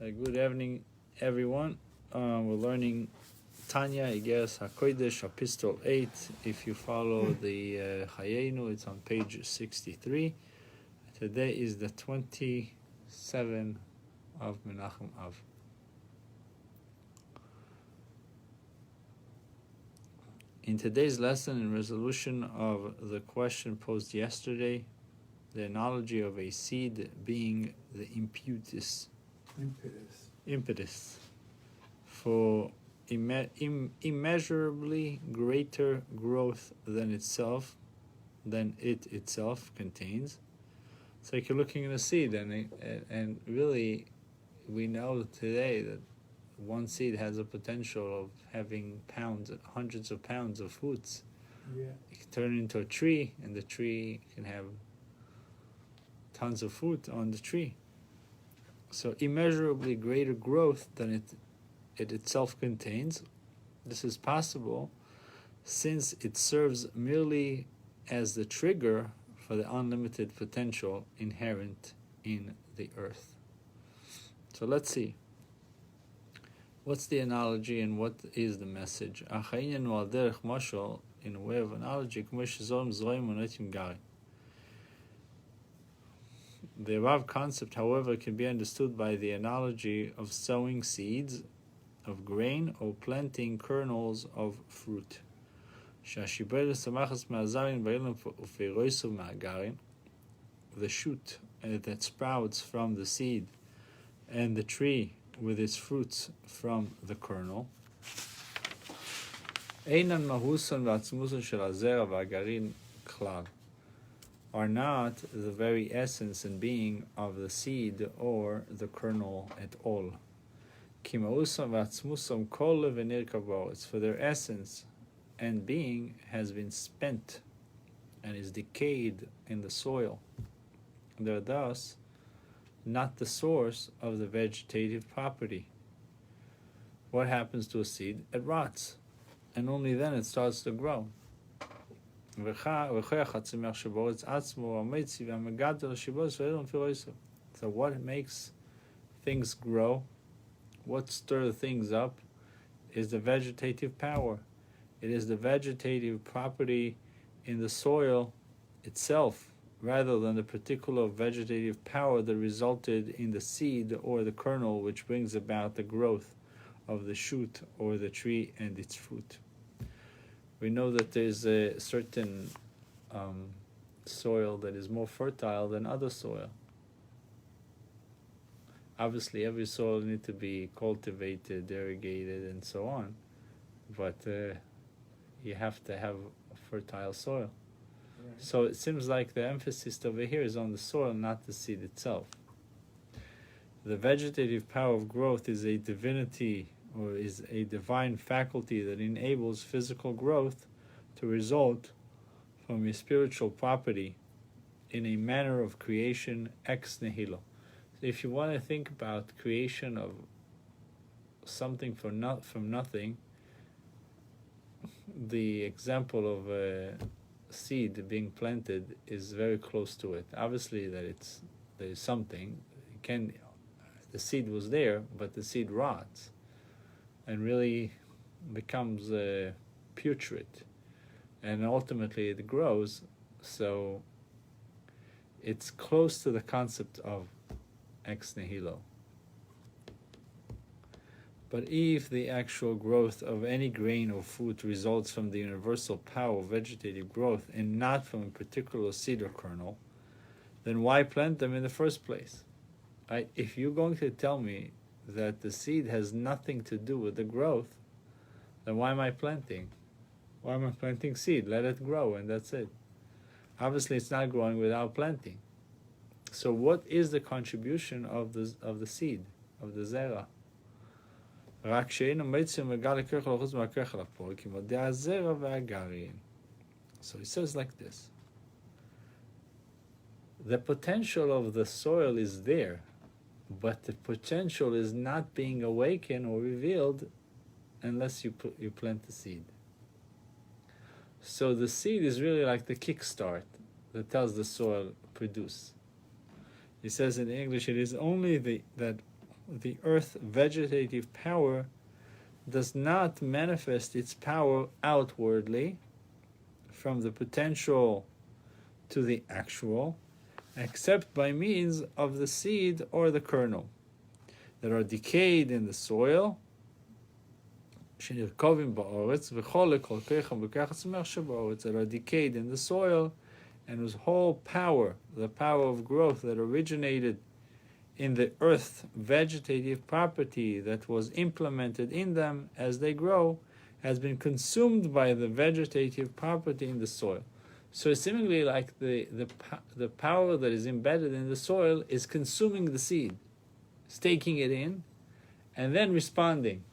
Good evening, everyone. We're learning Tanya Igeres Hakodesh Epistle 8. If you follow the Hayenu, it's on page 63. Today is the 27th of Menachem Av. In today's lesson, in resolution of the question posed yesterday, the analogy of a seed being the impetus for immeasurably greater growth than it itself contains. It's like you're looking at a seed, and really, we know today that one seed has a potential of having hundreds of pounds of fruits. Yeah. It can turn into a tree, and the tree can have tons of fruit on the tree. So immeasurably greater growth than it itself contains. This is possible since it serves merely as the trigger for the unlimited potential inherent in the earth. So let's see. What's the analogy and what is the message? In a way of analogy, the above concept, however, can be understood by the analogy of sowing seeds of grain or planting kernels of fruit. The shoot that sprouts from the seed and the tree with its fruits from the kernel are not the very essence and being of the seed or the kernel at all. It's for their essence and being has been spent and is decayed in the soil. They're thus not the source of the vegetative property. What happens to a seed? It rots, and only then it starts to grow. So what makes things grow, what stirs things up, is the vegetative power. It is the vegetative property in the soil itself, rather than the particular vegetative power that resulted in the seed or the kernel, which brings about the growth of the shoot or the tree and its fruit. We know that there's a certain soil that is more fertile than other soil. Obviously, every soil needs to be cultivated, irrigated, and so on. But you have to have a fertile soil. Right. So it seems like the emphasis over here is on the soil, not the seed itself. The vegetative power of growth is a divinity, or is a divine faculty that enables physical growth to result from a spiritual property in a manner of creation ex nihilo. So if you want to think about creation of something from nothing, the example of a seed being planted is very close to it. Obviously that there's something. The seed was there, but the seed rots and really becomes putrid, and ultimately it grows. So it's close to the concept of ex nihilo. But if the actual growth of any grain or fruit results from the universal power of vegetative growth and not from a particular seed or kernel, then why plant them in the first place? If you're going to tell me that the seed has nothing to do with the growth, then why am I planting? Why am I planting seed? Let it grow, and that's it. Obviously, it's not growing without planting. So, what is the contribution of the seed, of the zera? So he says like this: the potential of the soil is there, but the potential is not being awakened or revealed unless you plant the seed. So the seed is really like the kickstart that tells the soil produce. He says in English, it is only that the earth vegetative power does not manifest its power outwardly from the potential to the actual, except by means of the seed or the kernel that are decayed in the soil, that are decayed in the soil, and whose whole power, the power of growth that originated in the earth vegetative property that was implemented in them as they grow, has been consumed by the vegetative property in the soil. So seemingly like the power that is embedded in the soil is consuming the seed, staking it in, and then responding.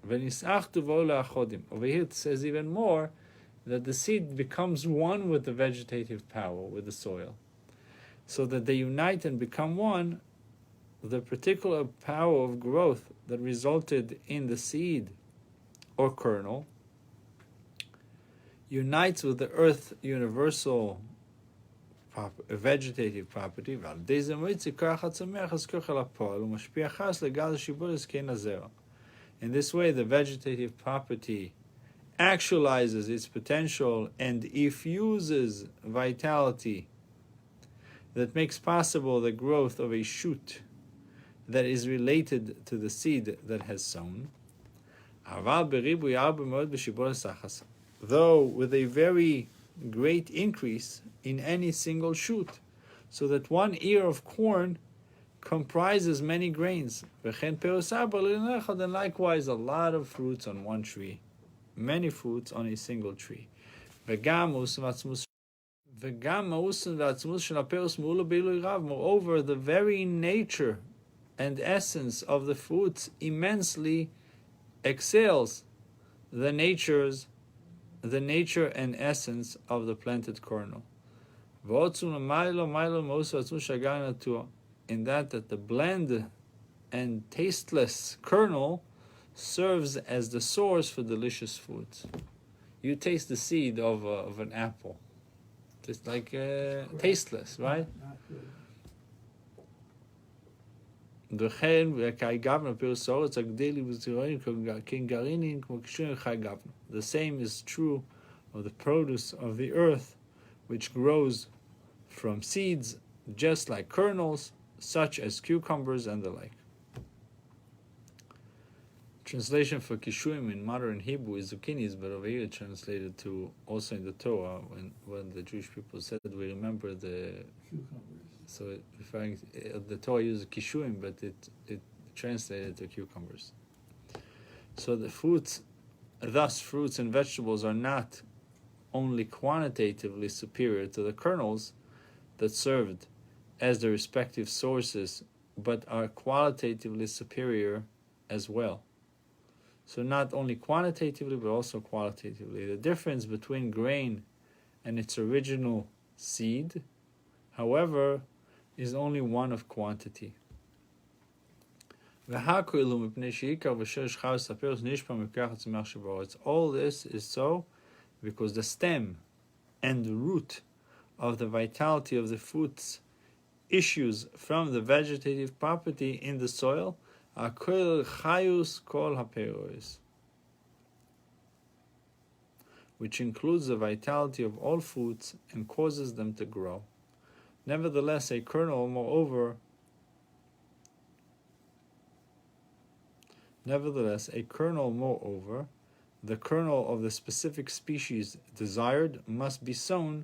Over here it says even more that the seed becomes one with the vegetative power, with the soil, so that they unite and become one. The particular power of growth that resulted in the seed or kernel unites with the earth universal vegetative property, in this way the vegetative property actualizes its potential and effuses vitality that makes possible the growth of a shoot that is related to the seed that has sown. Though with a very great increase in any single shoot, so that one ear of corn comprises many grains, and likewise a lot of fruits on one tree, many fruits on a single tree. Moreover, the very nature and essence of the fruits immensely excels the nature and essence of the planted kernel. In that the bland and tasteless kernel serves as the source for delicious foods. You taste the seed of an apple. It's like tasteless, right? Not good. The same is true of the produce of the earth, which grows from seeds just like kernels, such as cucumbers and the like. Translation for kishuim in modern Hebrew is zucchinis, but over here translated to also in the Torah when the Jewish people said we remember the Cucumbers. so referring the Torah uses kishuim, but it translated to cucumbers. So the fruits and vegetables are not only quantitatively superior to the kernels that served as the respective sources, but are qualitatively superior as well. So not only quantitatively, but also qualitatively. The difference between grain and its original seed, however, is only one of quantity. All this is so because the stem and the root of the vitality of the fruits issues from the vegetative property in the soil, which includes the vitality of all fruits and causes them to grow. Nevertheless, a kernel, moreover, the kernel of the specific species desired must be sown,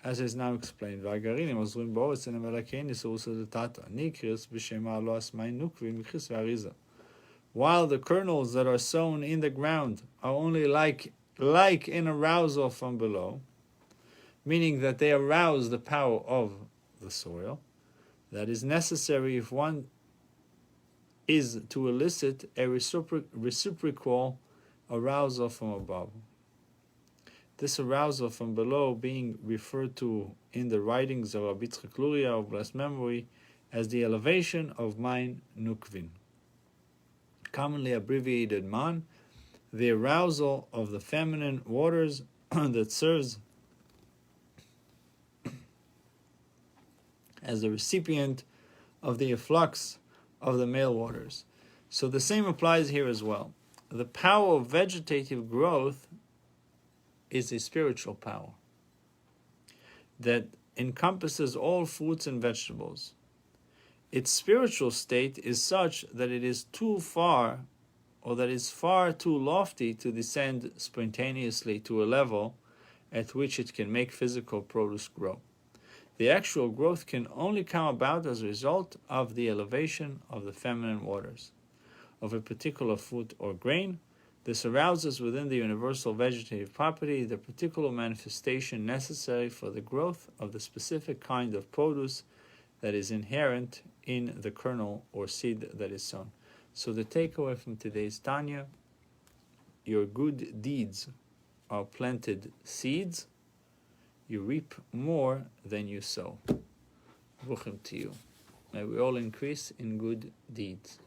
as is now explained. While the kernels that are sown in the ground are only like an arousal from below, meaning that they arouse the power of the soil, that is necessary if one is to elicit a reciprocal arousal from above. This arousal from below being referred to in the writings of Rabbi Luria of blessed memory as the elevation of Mein Nukvin, commonly abbreviated Man, the arousal of the feminine waters that serves as the recipient of the efflux of the male waters. So the same applies here as well. The power of vegetative growth is a spiritual power that encompasses all fruits and vegetables. Its spiritual state is such that it is too far, or that is far too lofty to descend spontaneously to a level at which it can make physical produce grow. The actual growth can only come about as a result of the elevation of the feminine waters of a particular fruit or grain. This arouses within the universal vegetative property the particular manifestation necessary for the growth of the specific kind of produce that is inherent in the kernel or seed that is sown. So the takeaway from today's Tanya: your good deeds are planted seeds. You reap more than you sow. Bruchim to you. May we all increase in good deeds.